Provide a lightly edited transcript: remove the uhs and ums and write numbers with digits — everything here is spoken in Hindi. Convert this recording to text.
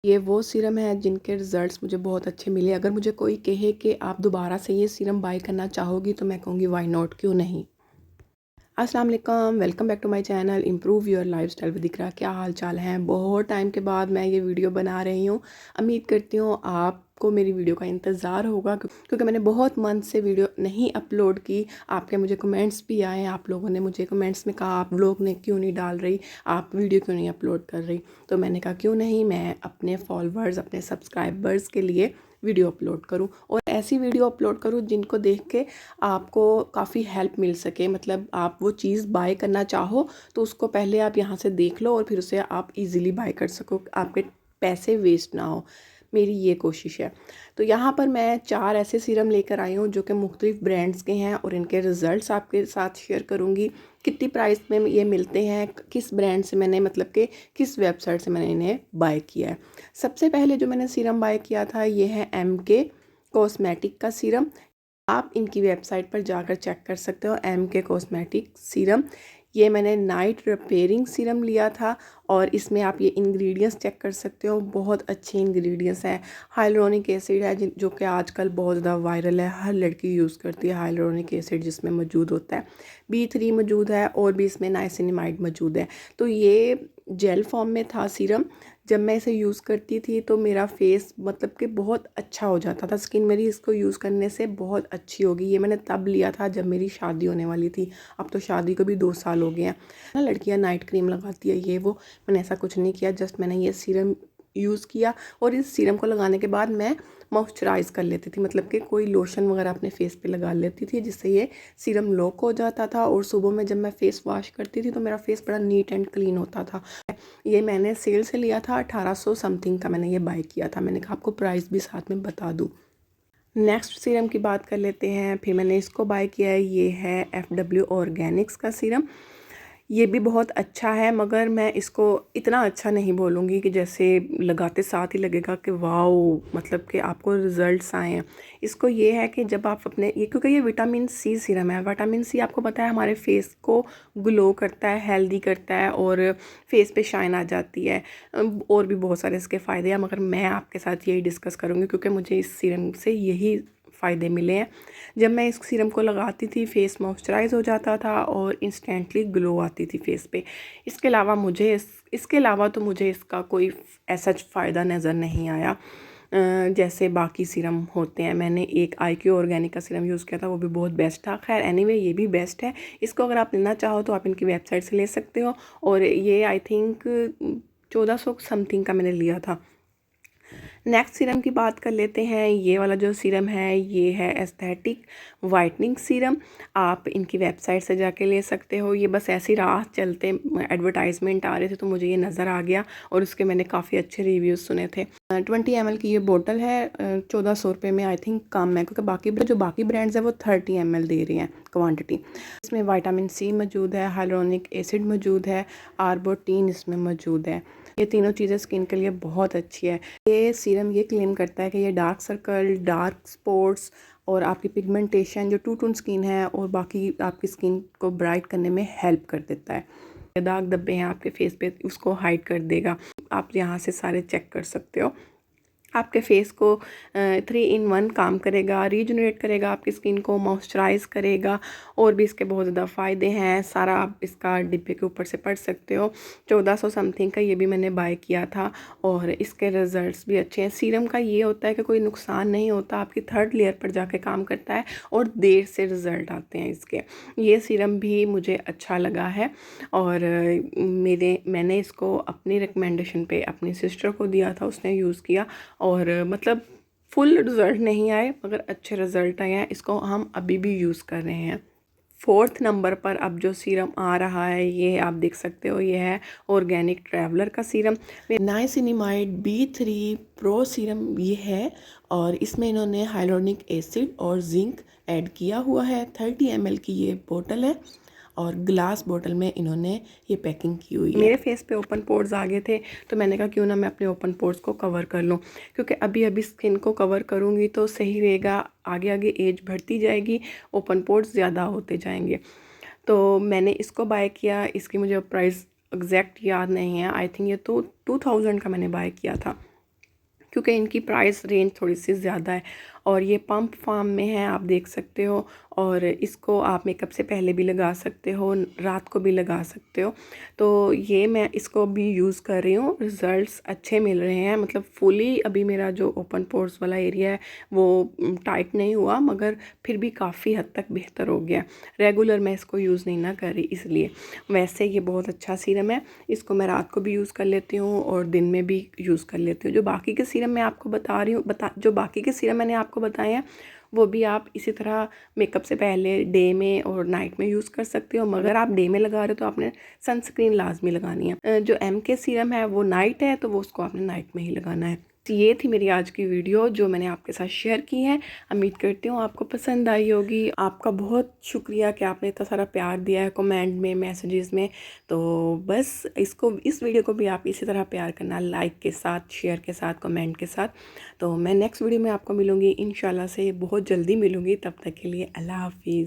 ये वो सीरम है जिनके रिज़ल्ट्स मुझे बहुत अच्छे मिले। अगर मुझे कोई कहे कि आप दोबारा से ये सीरम बाय करना चाहोगी तो मैं कहूँगी व्हाई नॉट, क्यों नहीं। अस्सलाम वालेकुम, welcome back to my channel improve your lifestyle with Iqra. क्या हाल चाल है? बहुत टाइम के बाद मैं ये वीडियो बना रही हूँ। उम्मीद करती हूँ आपको मेरी वीडियो का इंतज़ार होगा, क्योंकि मैंने बहुत मंथ से वीडियो नहीं अपलोड की। आपके मुझे कमेंट्स भी आए, आप लोगों ने मुझे कमेंट्स में कहा आप व्लॉग ने क्यों नहीं डाल रही, आप वीडियो क्यों नहीं अपलोड कर रही। तो मैंने कहा क्यों नहीं, मैं अपने फॉलोअर्स, अपने सब्सक्राइबर्स के लिए वीडियो अपलोड करूं, और ऐसी वीडियो अपलोड करूं जिनको देख के आपको काफ़ी हेल्प मिल सके। मतलब आप वो चीज़ बाय करना चाहो तो उसको पहले आप यहाँ से देख लो और फिर उसे आप इजीली बाय कर सको, आपके पैसे वेस्ट ना हो। मेरी ये कोशिश है। तो यहाँ पर मैं 4 ऐसे सीरम लेकर आई हूँ जो कि मुख्तलिफ ब्रांड्स के हैं, और इनके रिज़ल्ट्स आपके साथ शेयर करूँगी। कितनी प्राइस में ये मिलते हैं, किस ब्रांड से मैंने, मतलब कि किस वेबसाइट से मैंने इन्हें बाय किया है। सबसे पहले जो मैंने सीरम बाय किया था ये है MK कॉस्मेटिक का सीरम। आप इनकी वेबसाइट पर जाकर चेक कर सकते हो, MK कॉस्मेटिक सीरम। ये मैंने नाइट रिपेयरिंग सीरम लिया था, और इसमें आप ये इंग्रेडिएंट्स चेक कर सकते हो, बहुत अच्छे इंग्रेडिएंट्स हैं। हाइलुरोनिक एसिड है जो कि आजकल बहुत ज़्यादा वायरल है, हर लड़की यूज़ करती है हाइलुरोनिक एसिड जिसमें मौजूद होता है। B3 मौजूद है, और भी इसमें नाइसिनिमाइड मौजूद है। तो ये जेल फॉर्म में था सीरम। जब मैं इसे यूज़ करती थी तो मेरा फेस मतलब कि बहुत अच्छा हो जाता था, स्किन मेरी इसको यूज़ करने से बहुत अच्छी होगी। ये मैंने तब लिया था जब मेरी शादी होने वाली थी। अब तो शादी को भी 2 साल हो गए हैं ना। लड़कियां नाइट क्रीम लगाती है ये वो, मैंने ऐसा कुछ नहीं किया, जस्ट मैंने ये सीरम यूज़ किया। और इस सीरम को लगाने के बाद मैं मॉइस्चराइज़ कर लेती थी, मतलब कि कोई लोशन वगैरह अपने फेस पे लगा लेती थी, जिससे ये सीरम लॉक हो जाता था। और सुबह में जब मैं फेस वॉश करती थी तो मेरा फेस बड़ा नीट एंड क्लीन होता था। ये मैंने सेल से लिया था, 1800 समथिंग का मैंने ये बाय किया था। मैंने कहा आपको प्राइस भी साथ में बता दूँ। नेक्स्ट सीरम की बात कर लेते हैं, फिर मैंने इसको बाय किया है। ये है FW ऑर्गेनिक्स का सीरम। ये भी बहुत अच्छा है, मगर मैं इसको इतना अच्छा नहीं बोलूँगी कि जैसे लगाते साथ ही लगेगा कि वाओ, मतलब कि आपको रिज़ल्ट्स आए हैं। इसको ये है कि जब आप अपने ये, क्योंकि ये विटामिन C सीरम है। विटामिन C आपको पता है हमारे फेस को ग्लो करता है, हेल्दी करता है, और फेस पे शाइन आ जाती है। और भी बहुत सारे इसके फ़ायदे हैं, मगर मैं आपके साथ यही डिस्कस करूँगी क्योंकि मुझे इस सीरम से यही फ़ायदे मिले हैं। जब मैं इस सीरम को लगाती थी फेस मॉइस्चराइज हो जाता था और इंस्टेंटली ग्लो आती थी फेस पे। इसके अलावा तो मुझे इसका कोई ऐसा फ़ायदा नज़र नहीं आया जैसे बाकी सीरम होते हैं। मैंने एक IQ ऑर्गेनिक का सीरम यूज़ किया था, वो भी बहुत बेस्ट था। खैर एनीवे ये भी बेस्ट है। इसको अगर आप लेना चाहो तो आप इनकी वेबसाइट से ले सकते हो, और ये आई थिंक 1400 समथिंग का मैंने लिया था। नेक्स्ट सीरम की बात कर लेते हैं। ये वाला जो सीरम है ये है एस्थेटिक वाइटनिंग सीरम। आप इनकी वेबसाइट से जाके ले सकते हो। ये बस ऐसी राह चलते एडवर्टाइजमेंट आ रहे थे तो मुझे ये नज़र आ गया, और उसके मैंने काफ़ी अच्छे रिव्यूज़ सुने थे। 20 ml की ये बोतल है। 1400 रुपये में आई थिंक कम है, क्योंकि बाकी ब्रांड्स है वो 30 ml दे रही हैं क्वान्टिटी। इसमें विटामिन C मौजूद है, हाइलुरोनिक एसिड मौजूद है, आर्बोटीन इसमें मौजूद है। ये तीनों चीज़ें स्किन के लिए बहुत अच्छी है। ये सीरम ये क्लेम करता है कि ये डार्क सर्कल, डार्क स्पॉट्स और आपकी पिगमेंटेशन, जो टू टोन स्किन है और बाकी आपकी स्किन को ब्राइट करने में हेल्प कर देता है। दाग धब्बे हैं आपके फेस पे उसको हाइड कर देगा। आप यहाँ से सारे चेक कर सकते हो। आपके फेस को 3 in 1 काम करेगा, रीजनरेट करेगा आपकी स्किन को, मॉइस्चराइज करेगा, और भी इसके बहुत ज़्यादा फ़ायदे हैं। सारा आप इसका डिब्बे के ऊपर से पढ़ सकते हो। 1400 समथिंग का ये भी मैंने बाय किया था, और इसके रिज़ल्ट्स भी अच्छे हैं। सीरम का ये होता है कि कोई नुकसान नहीं होता, आपकी 3rd लेयर पर जाके काम करता है, और देर से रिज़ल्ट आते हैं इसके। ये सीरम भी मुझे अच्छा लगा है, और मैंने इसको अपनी रिकमेंडेशन पे अपनी सिस्टर को दिया था, उसने यूज़ किया, और मतलब फुल रिज़ल्ट नहीं आए मगर अच्छे रिज़ल्ट आए हैं। इसको हम अभी भी यूज़ कर रहे हैं। 4th नंबर पर अब जो सीरम आ रहा है ये आप देख सकते हो, ये है ऑर्गेनिक ट्रैवलर का सीरम। नाइसिनिमाइड B3 प्रो सीरम ये है, और इसमें इन्होंने हाइलुरोनिक एसिड और जिंक ऐड किया हुआ है। 30 ml की ये बोतल है, और ग्लास बोतल में इन्होंने ये पैकिंग की हुई है। मेरे फेस पे ओपन पोर्स आ गए थे, तो मैंने कहा क्यों ना मैं अपने ओपन पोर्स को कवर कर लूँ, क्योंकि अभी स्किन को कवर करूँगी तो सही रहेगा। आगे आगे एज बढ़ती जाएगी, ओपन पोर्स ज़्यादा होते जाएंगे। तो मैंने इसको बाय किया। इसकी मुझे प्राइस एग्जैक्ट याद नहीं है, आई थिंक ये तो 2000 का मैंने बाय किया था। क्योंकि इनकी प्राइस रेंज थोड़ी सी ज़्यादा है। और ये पम्प फार्म में है, आप देख सकते हो। और इसको आप मेकअप से पहले भी लगा सकते हो, रात को भी लगा सकते हो। तो ये मैं इसको भी यूज़ कर रही हूँ, रिज़ल्ट्स अच्छे मिल रहे हैं। मतलब फुली अभी मेरा जो ओपन पोर्स वाला एरिया है वो टाइट नहीं हुआ, मगर फिर भी काफ़ी हद तक बेहतर हो गया। रेगुलर मैं इसको यूज़ नहीं ना कर रही इसलिए। वैसे ये बहुत अच्छा सीरम है, इसको मैं रात को भी यूज़ कर लेती हूँ और दिन में भी यूज़ कर लेती हूँ। जो बाकी के सीरम मैं आपको बता रही हूँ जो बाकी के सीरम मैंने आपको बताए हैं वो भी आप इसी तरह मेकअप से पहले डे में और नाइट में यूज़ कर सकते हो। मगर आप डे में लगा रहे हो तो आपने सनस्क्रीन लाजमी लगानी है। जो MK सीरम है वो नाइट है, तो वो उसको आपने नाइट में ही लगाना है। तो ये थी मेरी आज की वीडियो जो मैंने आपके साथ शेयर की है। उम्मीद करती हूँ आपको पसंद आई होगी। आपका बहुत शुक्रिया कि आपने इतना सारा प्यार दिया है कमेंट में, मैसेजेस में। तो बस इस वीडियो को भी आप इसी तरह प्यार करना, लाइक के साथ, शेयर के साथ, कमेंट के साथ। तो मैं नेक्स्ट वीडियो में आपको मिलूँगी इंशाल्लाह से, बहुत जल्दी मिलूँगी। तब तक के लिए अल्लाह हाफिज़।